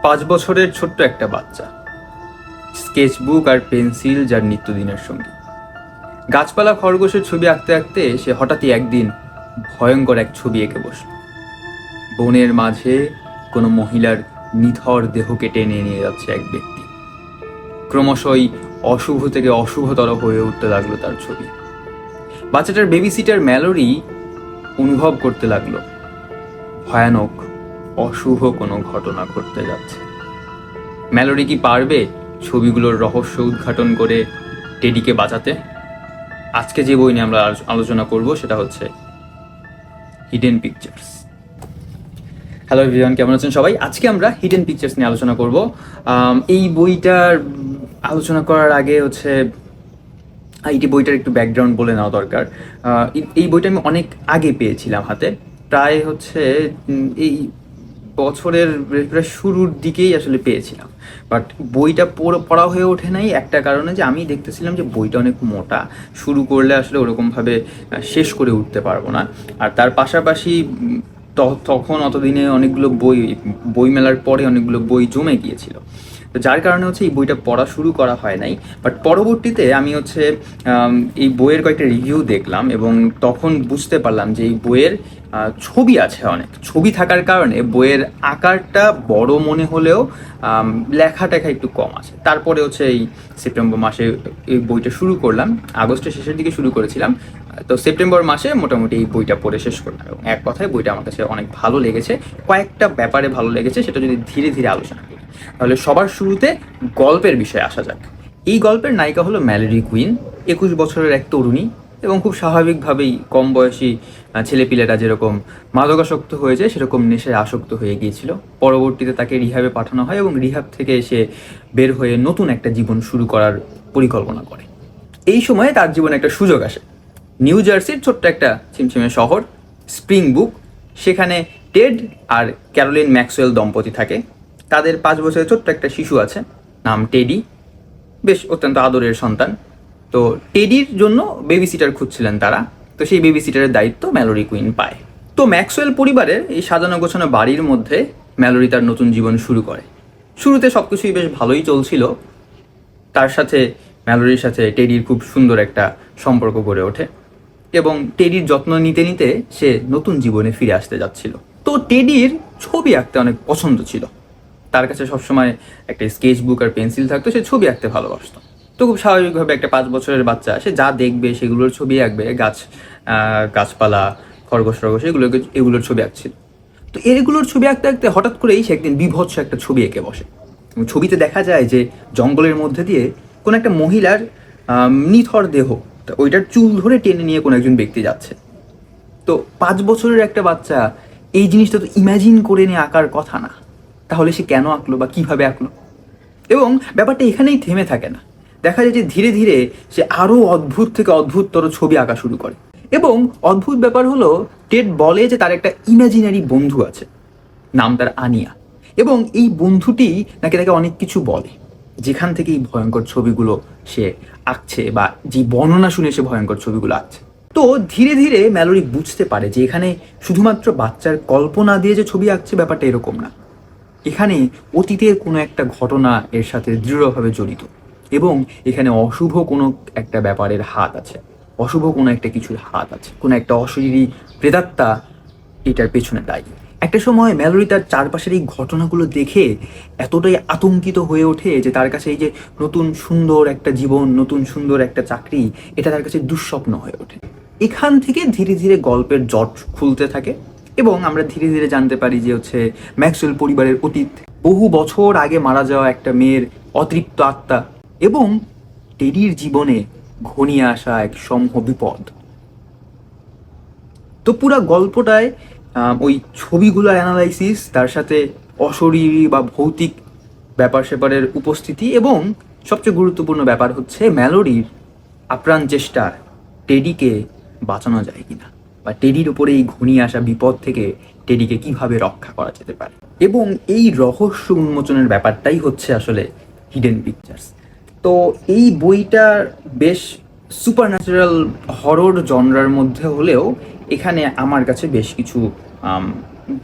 5 বছরের ছোট্ট একটা বাচ্চা, স্কেচবুক আর পেন্সিল যার নিত্যদিনের সঙ্গী। গাছপালা খরগোশের ছবি আঁকতে আঁকতে সে হঠাৎই একদিন ভয়ঙ্কর এক ছবি এঁকে বসল। বনের মাঝে কোনো মহিলার নিথর দেহকে টেনে নিয়ে যাচ্ছে এক ব্যক্তি। ক্রমশই অশুভ থেকে অশুভতর হয়ে উঠতে লাগলো তার ছবি। বাচ্চাটার বেবি সিটার ম্যালোরি অনুভব করতে লাগলো ভয়ানক অশুভ কোনো ঘটনা ঘটতে যাচ্ছে। ম্যালোরি কি পারবে ছবিগুলোর রহস্য উদ্ঘাটন করে টেডিকে বাঁচাতে? আজকে যে বই নিয়ে আমরা আলোচনা করব সেটা হচ্ছে হিডেন পিকচার্স। হ্যালো এভরিওয়ান, কেমন আছেন সবাই? আজকে আমরা হিডেন পিকচার্স নিয়ে আলোচনা করব। এই বইটার আলোচনা করার আগে এই বইটার একটু ব্যাকগ্রাউন্ড বলে নেওয়া দরকার। এই বইটা আমি অনেক আগে পেয়েছিলাম হাতে, প্রায় এই বছরের প্রায় শুরুর দিকেই আসলে পেয়েছিলাম। বাট বইটা পড়া হয়ে ওঠে নাই একটা কারণে, যে আমি দেখতেছিলাম যে বইটা অনেক মোটা, শুরু করলে আসলে ওরকমভাবে শেষ করে উঠতে পারবো না। আর তার পাশাপাশি তখন অতদিনে অনেকগুলো বই মেলার পরে অনেকগুলো বই জমে গিয়েছিল, তো যার কারণে এই বইটা পড়া শুরু করা হয় নাই। বাট পরবর্তীতে আমি এই বইয়ের কয়েকটা রিভিউ দেখলাম এবং তখন বুঝতে পারলাম যে এই বইয়ের ছবি আছে, অনেক ছবি থাকার কারণে বইয়ের আকারটা বড় মনে হলেও লেখাটা একটু কম আছে। তারপরে এই সেপ্টেম্বর মাসে এই বইটা শুরু করলাম, আগস্টের শেষের দিকে শুরু করেছিলাম, তো সেপ্টেম্বর মাসে মোটামুটি এই বইটা পড়ে শেষ করলাম। এবং এক কথায় বইটা আমার কাছে অনেক ভালো লেগেছে। কয়েকটা ব্যাপারে ভালো লেগেছে, সেটা যদি ধীরে ধীরে আলোচনা করি। তাহলে সবার শুরুতে গল্পের বিষয়ে আসা যাক। এই গল্পের নায়িকা হলো ম্যালোরি কুইন, 21 বছরের এক তরুণী, এবং খুব স্বাভাবিকভাবেই কম বয়সী ছেলেপিলেরা যেরকম মাদকাসক্ত হয়েছে সেরকম নেশায় আসক্ত হয়ে গিয়েছিল। পরবর্তীতে তাকে রিহ্যাবে পাঠানো হয় এবং রিহ্যাব থেকে এসে বের হয়ে নতুন একটা জীবন শুরু করার পরিকল্পনা করে। এই সময়ে তার জীবনে একটা সুযোগ আসে। নিউ জার্সির ছোট্ট একটা ছিমছিমে শহর স্প্রিং বুক, সেখানে টেড আর ক্যারোলিন ম্যাক্সওয়েল দম্পতি থাকে। তাদের 5 বছরের ছোট্ট একটা শিশু আছে, নাম টেডি, বেশ অত্যন্ত আদরের সন্তান। তো টেডির জন্য বেবি সিটার খুঁজছিলেন তারা, তো সেই বেবি সিটারের দায়িত্ব ম্যালোরি কুইন পায়। তো ম্যাক্সওয়েল পরিবারের এই সাজানো গোছানো বাড়ির মধ্যে ম্যালোরি তার নতুন জীবন শুরু করে। শুরুতে সব কিছুই বেশ ভালোই চলছিল। তার সাথে ম্যালোরির সাথে টেডির খুব সুন্দর একটা সম্পর্ক গড়ে ওঠে এবং টেডির যত্ন নিতে নিতে সে নতুন জীবনে ফিরে আসতে যাচ্ছিল। তো টেডির ছবি আঁকতে অনেক পছন্দ ছিল, তার কাছে সবসময় একটা স্কেচবুক আর পেন্সিল থাকতো, সে ছবি আঁকতে ভালোবাসতো। তো খুব স্বাভাবিকভাবে একটা 5 বছরের বাচ্চা, সে যা দেখবে সেগুলোর ছবি আঁকবে। গাছপালা, খরগোশ এগুলোর ছবি আঁকছিল। তো এগুলোর ছবি আঁকতে আঁকতে হঠাৎ করেই সে একদিন বিভৎস একটা ছবি এঁকে বসে। ছবিতে দেখা যায় যে জঙ্গলের মধ্যে দিয়ে কোনো একটা মহিলার নিথর দেহ, ওইটার চুল ধরে টেনে নিয়ে কোনো একজন ব্যক্তি যাচ্ছে। তো 5 বছরের একটা বাচ্চা এই জিনিসটা তো ইম্যাজিন করে নিয়ে আঁকার কথা না, তাহলে সে কেন আঁকলো বা কিভাবে আঁকলো? এবং ব্যাপারটা এখানেই থেমে থাকে না, দেখা যায় যে ধীরে ধীরে সে আরও অদ্ভুত থেকে অদ্ভুততর ছবি আঁকা শুরু করে। এবং অদ্ভুত ব্যাপার হলো, টেড বলে যে তার একটা ইমাজিনারি বন্ধু আছে, নাম তার আনিয়া, এবং এই বন্ধুটি নাকি তাকে অনেক কিছু বলে, যেখান থেকে এই ভয়ঙ্কর ছবিগুলো সে আঁকছে বা যে বর্ণনা শুনে সে ভয়ঙ্কর ছবিগুলো আঁকছে। তো ধীরে ধীরে ম্যালোরি বুঝতে পারে যে এখানে শুধুমাত্র বাচ্চার কল্পনা দিয়ে যে ছবি আঁকছে ব্যাপারটা এরকম না, এখানে অতীতের কোনো একটা ঘটনা এর সাথে দৃঢ়ভাবে জড়িত এবং এখানে অশুভ কোনো একটা ব্যাপারের হাত আছে, অশুভ কোনো একটা কিছুর হাত আছে, কোনো একটা অশরীরী প্রেতাত্মা এটার পেছনে দায়ী। একটা সময় ম্যালোরি তার চারপাশের এই ঘটনাগুলো দেখে এতটাই আতঙ্কিত হয়ে ওঠে যে তার কাছে এই যে নতুন সুন্দর একটা জীবন, নতুন সুন্দর একটা চাকরি, এটা তার কাছে দুঃস্বপ্ন হয়ে ওঠে। এখান থেকে ধীরে ধীরে গল্পের জট খুলতে থাকে এবং আমরা ধীরে ধীরে জানতে পারি যে ম্যাক্সওয়েল পরিবারের অতীত, বহু বছর আগে মারা যাওয়া একটা মেয়ের অতৃপ্ত আত্মা এবং টেডির জীবনে ঘনিয়ে আসা এক সমূহ বিপদ। তো পুরা গল্পটায় ওই ছবিগুলোর অ্যানালাইসিস, তার সাথে অশরীরী বা ভৌতিক ব্যাপার স্যাপারের উপস্থিতি, এবং সবচেয়ে গুরুত্বপূর্ণ ব্যাপার হচ্ছে ম্যালোরির আপ্রাণ চেষ্টা টেডিকে বাঁচানো যায় কিনা, বা টেডির উপরে এই ঘনিয়ে আসা বিপদ থেকে টেডিকে কিভাবে রক্ষা করা যেতে পারে। এবং এই রহস্য উন্মোচনের ব্যাপারটাই হচ্ছে আসলে হিডেন পিকচার্স। তো এই বইটা বেশ সুপার ন্যাচারাল হরর জনরার মধ্যে হলেও এখানে আমার কাছে বেশ কিছু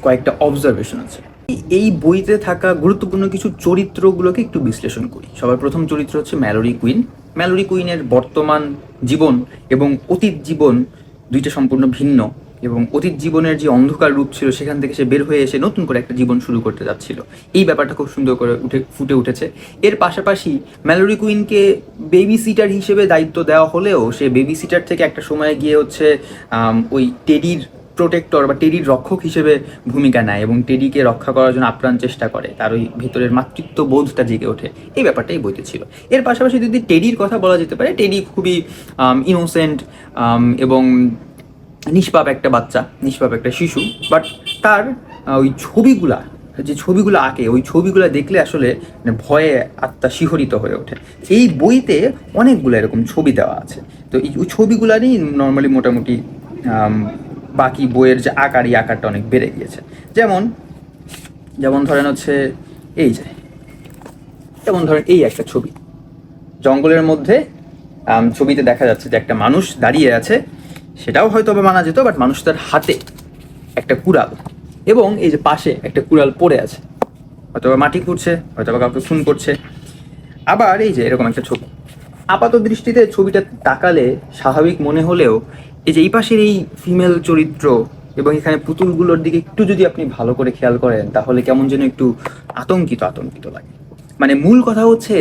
কয়েকটা অবজারভেশন আছে। এই বইতে থাকা গুরুত্বপূর্ণ কিছু চরিত্রগুলোকে একটু বিশ্লেষণ করি। সবার প্রথম চরিত্র হচ্ছে ম্যালোরি কুইন। ম্যালোরি কুইনের বর্তমান জীবন এবং অতীত জীবন দুইটা সম্পূর্ণ ভিন্ন, এবং অতীত জীবনের যে অন্ধকার রূপ ছিল সেখান থেকে সে বের হয়ে এসে নতুন করে একটা জীবন শুরু করতে যাচ্ছিল। এই ব্যাপারটা খুব সুন্দর করে ফুটে উঠেছে। এর পাশাপাশি ম্যালোরি কুইনকে বেবি সিটার হিসেবে দায়িত্ব দেওয়া হলেও সে বেবি সিটার থেকে একটা সময় গিয়ে হচ্ছে ওই টেডির প্রোটেক্টর বা টেডির রক্ষক হিসেবে ভূমিকা নেয় এবং টেডিকে রক্ষা করার জন্য আপ্রাণ চেষ্টা করে, তার ওই ভেতরের মাতৃত্ব বোধটা জেগে ওঠে। এই ব্যাপারটাই বইতে ছিল। এর পাশাপাশি যদি টেডির কথা বলা যেতে পারে, টেডি খুবই ইনোসেন্ট এবং নিষ্পাপ একটা বাচ্চা, নিষ্পাপ একটা শিশু। বাট তার ওই যে ছবিগুলো আঁকে, ওই ছবিগুলো দেখলে আসলে ভয়ে আত্মা শিহরিত হয়ে ওঠে। এই বইতে অনেকগুলো এরকম ছবি দেওয়া আছে। তো এই ছবিগুলারই নর্মালি মোটামুটি বাকি বইয়ের যে আকার, এই আকারটা অনেক বেড়ে গিয়েছে। যেমন ধরেন হচ্ছে যেমন ধরেন এই একটা ছবি, জঙ্গলের মধ্যে ছবিতে দেখা যাচ্ছে যে একটা মানুষ দাঁড়িয়ে আছে, সেটাও হয়তো বা মানা যেত, বাট মানুষটার হাতে একটা কুড়াল এবং এই যে পাশে একটা কুড়াল পড়ে আছে, হয়তো বা মাটি খুঁড়ছে, হয়তো বা কাউকে খুন করছে। আবার এই যে এরকম একটা ছবি, আপাত দৃষ্টিতে ছবিটা তাকালে স্বাভাবিক মনে হলেও এই যে এই পাশের এই ফিমেল চরিত্র এবং এখানে পুতুলগুলোর দিকে একটু যদি আপনি ভালো করে খেয়াল করেন, তাহলে কেমন যেন একটু আতঙ্কিত লাগে। মানে মূল কথা হচ্ছে,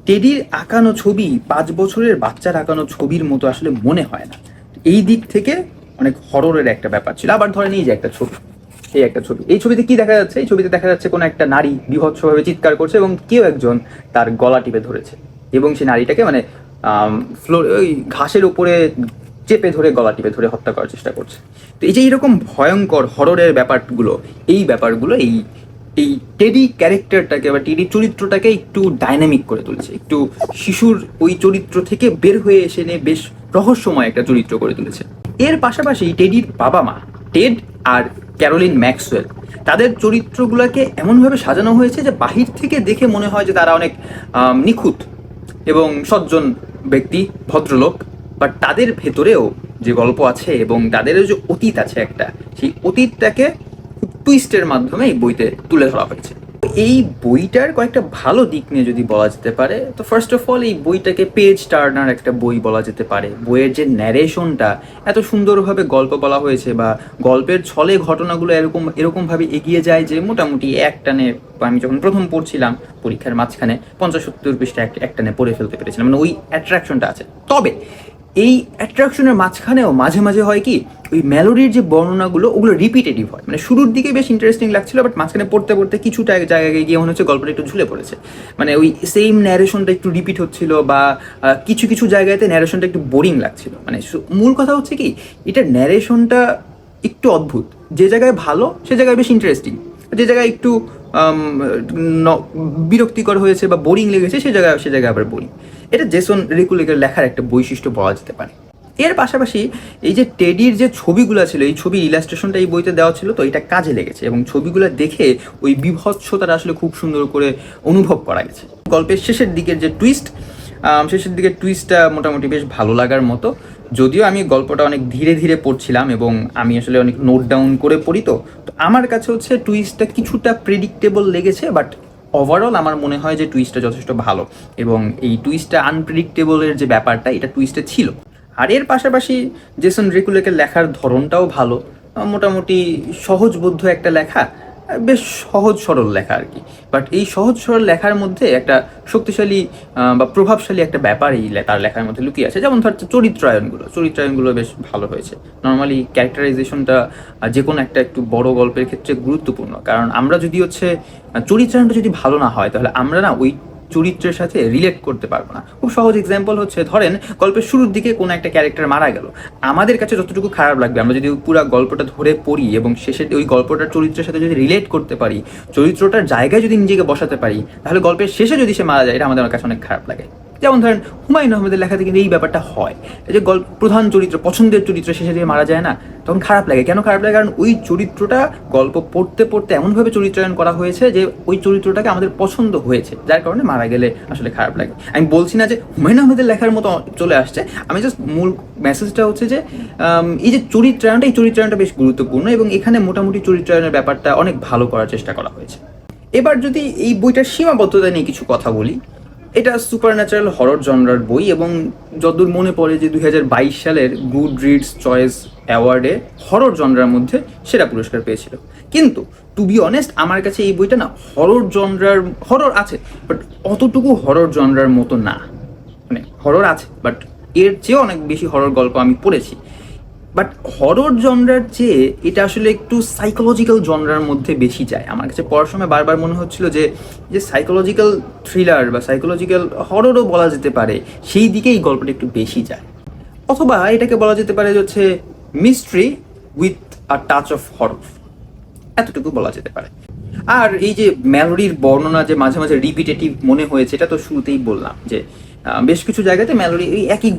টেডির আঁকানো ছবি 5 বছরের বাচ্চার আঁকানো ছবির মতো আসলে মনে হয় না। এই দিক থেকে অনেক হররের একটা ব্যাপার ছিল। আবার ধরেন এই যে একটা ছবি, এই ছবিতে কি দেখা যাচ্ছে? এই ছবিতে দেখা যাচ্ছে কোনো একটা নারী বিভৎসভাবে চিৎকার করছে এবং কেউ একজন তার গলা টিপে ধরেছে এবং সেই নারীটাকে মানে ওই ঘাসের উপরে চেপে ধরে, গলা টিপে ধরে হত্যা করার চেষ্টা করছে। তো এই যে এইরকম ভয়ঙ্কর হররের ব্যাপারগুলো এই এই টেডি ক্যারেক্টারটাকে বা টেডি চরিত্রটাকে একটু ডাইনামিক করে তুলছে, একটু শিশুর ওই চরিত্র থেকে বের হয়ে এসে নিয়ে বেশ রহস্যময় একটা চরিত্র করে তুলেছে। এর পাশাপাশি টেডির বাবা মা, টেড আর ক্যারোলিন ম্যাক্সওয়েল, তাদের চরিত্রগুলোকে এমনভাবে সাজানো হয়েছে যে বাহির থেকে দেখে মনে হয় যে তারা অনেক নিখুঁত এবং সজ্জন ব্যক্তি, ভদ্রলোক। বাট তাদের ভেতরেও যে গল্প আছে এবং তাদেরও যে অতীত আছে একটা, সেই অতীতটাকে টুইস্টের মাধ্যমে এই বইতে তুলে ধরা হয়েছে। এই বইটার কয়েকটা ভালো দিক নিয়ে যদি বলা যেতে পারে, তো ফার্স্ট অফ অল এই বইটাকে পেজ টার্নার একটা বই বলা যেতে পারে। বইয়ের যে ন্যারেশনটা এত সুন্দরভাবে গল্প বলা হয়েছে, বা গল্পের ছলে ঘটনাগুলো এরকমভাবে এগিয়ে যায় যে মোটামুটি একটানে, আমি যখন প্রথম পড়ছিলাম পরীক্ষার মাঝখানে 50-70 পৃষ্ঠা একটানে পড়ে ফেলতে পেরেছিলাম, মানে ওই অ্যাট্রাকশনটা আছে। তবে এই অ্যাট্রাকশনের মাঝখানেও মাঝে মাঝে হয় কি, ওই ম্যালোডির যে বর্ণনাগুলো ওগুলো রিপিটেটিভ হয়। মানে শুরুর দিকে বেশ ইন্টারেস্টিং লাগছিল, বাট মাঝখানে পড়তে পড়তে কিছুটা জায়গায় গিয়ে মনে হচ্ছে গল্পটা একটু ঝুলে পড়েছে। মানে ওই সেম ন্যারেশনটা একটু রিপিট হচ্ছিল, বা কিছু কিছু জায়গাতে ন্যারেশনটা একটু বোরিং লাগছিল। মানে মূল কথা হচ্ছে কি, এটার ন্যারেশনটা একটু অদ্ভুত। যে জায়গায় ভালো সে জায়গায় বেশ ইন্টারেস্টিং, যে জায়গায় একটু বিরক্তিকর হয়েছে বা বোরিং লেগেছে সে জায়গায় আবার বোরিং। এটা জেসন রিকুলেকের লেখার একটা বৈশিষ্ট্য বলা যেতে পারে। এর পাশাপাশি এই যে টেডির যে ছবিগুলো ছিল, এই ছবির ইলাস্ট্রেশনটা এই বইতে দেওয়া ছিল, তো এটা কাজে লেগেছে এবং ছবিগুলো দেখে ওই বিভৎসতাটা আসলে খুব সুন্দর করে অনুভব করা গেছে। গল্পের শেষের দিকের টুইস্টটা মোটামুটি বেশ ভালো লাগার মতো। যদিও আমি গল্পটা অনেক ধীরে ধীরে পড়ছিলাম এবং আমি আসলে অনেক নোট ডাউন করে পড়ি, তো আমার কাছে হচ্ছে টুইস্টটা কিছুটা প্রেডিক্টেবল লেগেছে। বাট ওভারঅল আমার মনে হয় যে টুইস্টটা যথেষ্ট ভালো, এবং এই টুইস্টটা আনপ্রেডিক্টেবলের যে ব্যাপারটা, এটা টুইস্টে ছিল। আর এর পাশাপাশি জেসন রিকুলেকের লেখার ধরনটাও ভালো, মোটামুটি সহজবোধ্য একটা লেখা, বেশ সহজ সরল লেখা আর কি। বাট এই সহজ সরল লেখার মধ্যে একটা শক্তিশালী বা প্রভাবশালী একটা ব্যাপার তার লেখার মধ্যে লুকিয়ে আছে। যেমন ধর চরিত্রায়নগুলো বেশ ভালো হয়েছে। নর্মালি ক্যারেক্টারাইজেশনটা যে কোনো একটা একটু বড় গল্পের ক্ষেত্রে গুরুত্বপূর্ণ, কারণ আমরা যদি হচ্ছে চরিত্রায়নটা যদি ভালো না হয়, তাহলে আমরা না ওই চরিত্রের সাথে রিলেট করতে পারবো না। খুব সহজ এক্সাম্পল হচ্ছে, ধরেন গল্পের শুরুর দিকে কোনো একটা ক্যারেক্টার মারা গেল, আমাদের কাছে যতটুকু খারাপ লাগবে, আমরা যদি পুরো গল্পটা ধরে পড়ি এবং শেষে ওই গল্পটার চরিত্রের সাথে যদি রিলেট করতে পারি, চরিত্রটার জায়গায় যদি নিজেকে বসাতে পারি, তাহলে গল্পের শেষে যদি সে মারা যায়, এটা আমাদের কাছে অনেক খারাপ লাগে। যেমন ধরেন হুমায়ুন আহমেদের লেখাতে কিন্তু এই ব্যাপারটা হয়, এই যে প্রধান চরিত্র, পছন্দের চরিত্র শেষে দিয়ে মারা যায় না, তখন খারাপ লাগে। কেন খারাপ লাগে? কারণ ওই চরিত্রটা গল্প পড়তে পড়তে এমনভাবে চরিত্রায়ন করা হয়েছে যে ওই চরিত্রটাকে আমাদের পছন্দ হয়েছে, যার কারণে মারা গেলে আসলে খারাপ লাগে। আমি বলছি না যে হুমায়ুন আহমেদের লেখার মতো চলে আসছে, আমি জাস্ট মূল মেসেজটা হচ্ছে যে এই যে চরিত্রায়নটা, এই চরিত্রায়নটা বেশ গুরুত্বপূর্ণ এবং এখানে মোটামুটি চরিত্রায়নের ব্যাপারটা অনেক ভালো করার চেষ্টা করা হয়েছে। এবার যদি এই বইটার সীমাবদ্ধতা নিয়ে কিছু কথা বলি, এটা সুপার ন্যাচারাল হরর জনরার বই এবং যতদূর মনে পড়ে যে 2022 সালের গুড রিডস চয়েস অ্যাওয়ার্ডে হরর জনরার মধ্যে সেরা পুরস্কার পেয়েছিল। কিন্তু টু বি অনেস্ট আমার কাছে এই বইটা না হরর জনরার, হরর আছে বাট অতটুকু হরর জনরার মতো না। মানে হরর আছে বাট এর চেয়েও অনেক বেশি হরর গল্প আমি পড়েছি, বাট হরর জনরার চেয়ে এটা আসলে একটু সাইকোলজিক্যাল জনরার মধ্যে বেশি যায়। আমার কাছে পড়ার সময় বারবার মনে হচ্ছিল যে যে সাইকোলজিক্যাল থ্রিলার বা সাইকোলজিক্যাল হররও বলা যেতে পারে, সেই দিকে এই গল্পটা একটু বেশি যায়। অথবা এটাকে বলা যেতে পারে যে হচ্ছে mystery with a touch of horror, এতটুকু বলা যেতে পারে। আর এই যে ম্যালোরির বর্ণনা যে মাঝে মাঝে রিপিটেটিভ মনে হয়েছে, এটা তো শুরুতেই বললাম যে বেশ কিছু জায়গাতে ম্যালোরি এই একই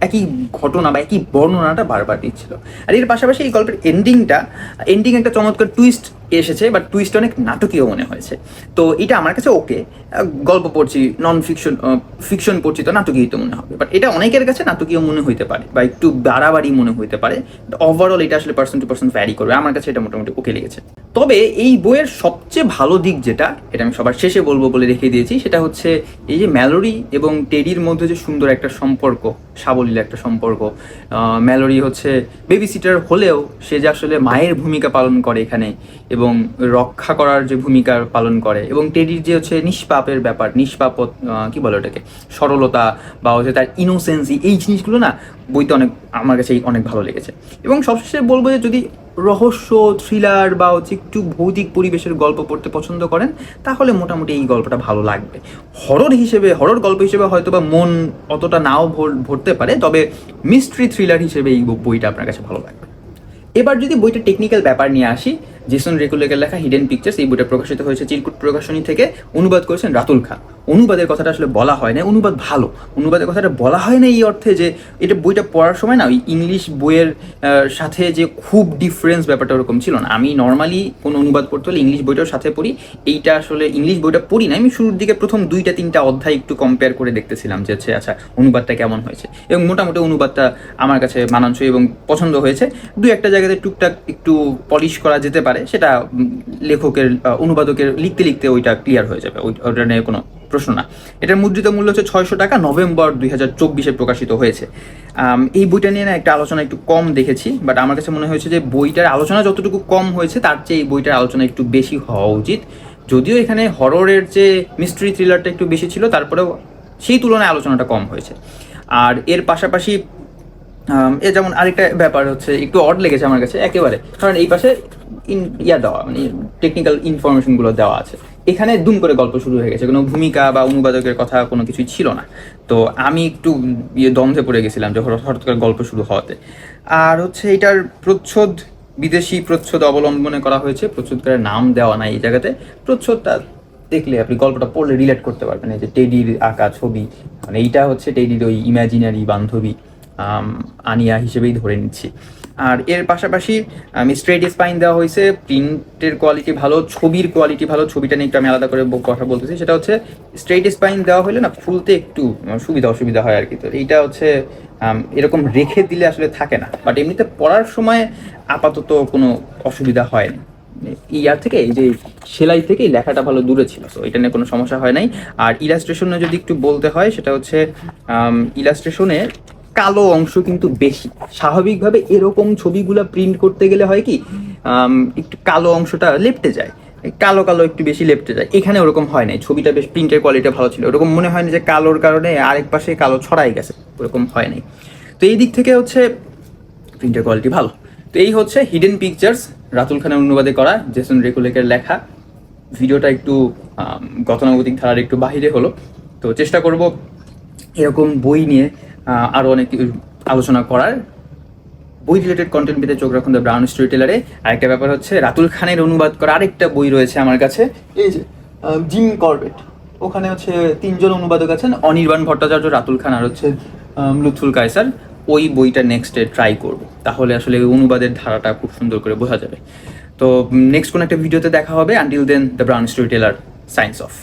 একই ঘটনা বা একই বর্ণনাটা বারবার দিচ্ছিল। আর এর পাশাপাশি এই গল্পের এন্ডিং একটা চমৎকার টুইস্ট এসেছে, বাট টুইস্ট অনেক নাটকীয় মনে হয়েছে। তো এটা আমার কাছে ওকে, গল্প পড়ছি, নন ফিকশন ফিকশন পড়ছি তো নাটকীয় তো মনে হবে, বাট এটা অনেকের কাছে নাটকীয় মনে হইতে পারে বা একটু বাড়াবাড়ি মনে হইতে পারে। ওভারঅল এটা আসলে পার্সন টু পার্সন ভ্যারি করবে, আমার কাছে এটা মোটামুটি ওকে লেগেছে। তবে এই বইয়ের সবচেয়ে ভালো দিক যেটা, এটা আমি সবার শেষে বলবো বলে রেখে দিয়েছি, সেটা হচ্ছে এই যে ম্যালোরি এবং টেডির মধ্যে যে সুন্দর একটা সম্পর্ক, সাবলীল একটা সম্পর্ক। ম্যালোরি হচ্ছে বেবি সিটার হলেও সে যে আসলে মায়ের ভূমিকা পালন করে এখানে এবং রক্ষা করার যে ভূমিকা পালন করে, এবং টেডির যে হচ্ছে নিষ্পাপের ব্যাপার, নিষ্পাপ কি বলে ওটাকে, সরলতা বা হচ্ছে তার ইনোসেন্সি, এই জিনিসগুলো না বইতে অনেক আমার কাছে অনেক ভালো লেগেছে। এবং সবশেষে বলবো যে যদি রহস্য থ্রিলার বা হচ্ছে একটু ভৌতিক পরিবেশের গল্প পড়তে পছন্দ করেন তাহলে মোটামুটি এই গল্পটা ভালো লাগবে। হরর গল্প হিসেবে হয়তো বা মন অতটা নাও ভরতে পারে, তবে মিস্ট্রি থ্রিলার হিসেবে এই বইটা আপনার কাছে ভালো লাগবে। এবার যদি বইটা টেকনিক্যাল ব্যাপার নিয়ে আসি, জেসন রেকুলেকের লেখা হিডেন পিকচার্স, এই বইটা প্রকাশিত হয়েছে চিরকুট প্রকাশনী থেকে, অনুবাদ করেছেন রাতুল খান। অনুবাদের কথাটা আসলে বলা হয় না, অনুবাদ ভালো, অনুবাদের কথাটা বলা হয় না এই অর্থে যে এটা বইটা পড়ার সময় না ওই ইংলিশ বইয়ের সাথে যে খুব ডিফারেন্স ব্যাপারটা ওরকম ছিল না। আমি নর্মালি কোনো অনুবাদ পড়তে হলে ইংলিশ বইটার সাথে পড়ি, এইটা আসলে ইংলিশ বইটা পড়ি না, আমি শুরুর দিকে প্রথম 2-3টা অধ্যায় একটু কম্পেয়ার করে দেখতেছিলাম যে আচ্ছা অনুবাদটা কেমন হয়েছে, এবং মোটামুটি অনুবাদটা আমার কাছে মানানসই এবং পছন্দ হয়েছে। 2-একটা জায়গাতে টুকটাক একটু পলিশ করা যেতে পারে, সেটা লেখকের অনুবাদকের লিখতে লিখতে ওইটা ক্লিয়ার হয়ে যাবে, ওইটা নিয়ে কোনো প্রশ্ন না। এটার মুদ্রিত মূল্য হচ্ছে 600 টাকা, নভেম্বর 2024 প্রকাশিত হয়েছে। এই বইটা নিয়ে না একটা আলোচনা একটু কম দেখেছি, বাট আমার কাছে মনে হয়েছে যে বইটার আলোচনা যতটুকু কম হয়েছে তার চেয়ে এই বইটার আলোচনা একটু বেশি হওয়া উচিত। যদিও এখানে হররের যে মিস্ট্রি থ্রিলারটা একটু বেশি ছিল, তারপরেও সেই তুলনায় আলোচনাটা কম হয়েছে। আর এর পাশাপাশি এ যেমন আরেকটা ব্যাপার হচ্ছে একটু অড লেগেছে আমার কাছে একেবারে, কারণ এই পাশে দেওয়া মানে টেকনিক্যাল ইনফরমেশনগুলো দেওয়া আছে, এখানে দুম করে গল্প শুরু হয়ে গেছে, কোনো ভূমিকা বা অনুবাদকের কথা কোনো কিছুই ছিল না। তো আমি একটু দ্বন্দ্বে পড়ে গেছিলাম যে হঠাৎ করে গল্প শুরু হওয়াতে। আর হচ্ছে এটার প্রচ্ছদ বিদেশি প্রচ্ছদ অবলম্বনে করা হয়েছে, প্রচ্ছদকারের নাম দেওয়া নাই এই জায়গাতে। প্রচ্ছদটা দেখলে আপনি গল্পটা পড়লে রিলেট করতে পারবেন, এই যে টেডির আঁকা ছবি, মানে এইটা হচ্ছে টেডির ওই ইমাজিনারি বান্ধবী আনিয়া হিসেবেই ধরে নিচ্ছি। আর এর পাশাপাশি স্ট্রেট স্পাইন দেওয়া হয়েছে, প্রিন্টের কোয়ালিটি ভালো, ছবির কোয়ালিটি ভালো, ছবিটা নিয়ে একটু আমি আলাদা করে কথা বলতেছি, সেটা হচ্ছে স্ট্রেট স্পাইন দেওয়া হলে না খুলতে একটু অসুবিধা হয় আর কি। তো এইটা হচ্ছে এরকম রেখে দিলে আসলে থাকে না, বাট এমনিতে পড়ার সময় আপাতত কোনো অসুবিধা হয় না। ইয়ার থেকে এই যে সেলাই থেকে লেখাটা ভালো দূরে ছিল, তো এটা নিয়ে কোনো সমস্যা হয় নাই। আর ইলাস্ট্রেশনে যদি একটু বলতে হয়, সেটা হচ্ছে ইলাস্ট্রেশনে কালো অংশ কিন্তু বেশি। স্বাভাবিকভাবে এরকম ছবিগুলো প্রিন্ট করতে গেলে হয় কি একটু কালো অংশটা লেপটে যায়, কালো একটু বেশি লেপটে যায়, এখানে ওরকম হয় নাই। ছবিটা বেশ প্রিন্টের কোয়ালিটি ভালো ছিল, ওরকম মনে হয় না যে কালোর কারণে আরেক পাশে কালো ছড়াই গেছে, ওরকম হয় নাই। তো এই দিক থেকে হচ্ছে প্রিন্টের কোয়ালিটি ভালো। তো এই হচ্ছে হিডেন পিকচার্স, রাতুল খানের অনুবাদে করা, জেসন রেকুলেকের লেখা। ভিডিওটা একটু গতানুগতিক ধারার একটু বাহিরে হলো, তো চেষ্টা করব এরকম বই নিয়ে আরও অনেক আলোচনা করার। বই রিলেটেড কন্টেন্ট পেতে চোখ রাখুন দ্য ব্রাউন স্টোরি টেলারে। আরেকটা ব্যাপার হচ্ছে রাতুল খানের অনুবাদ করা আরেকটা বই রয়েছে আমার কাছে, এই যে জিম করবেট, ওখানে হচ্ছে 3জন অনুবাদক আছেন, অনির্বাণ ভট্টাচার্য, রাতুল খান আর হচ্ছে লুৎফুল কায়সার। ওই বইটা নেক্সটে ট্রাই করব, তাহলে আসলে অনুবাদের ধারাটা খুব সুন্দর করে বোঝা যাবে। তো নেক্সট কোনো একটা ভিডিওতে দেখা হবে। Until then, the brown storyteller signs of.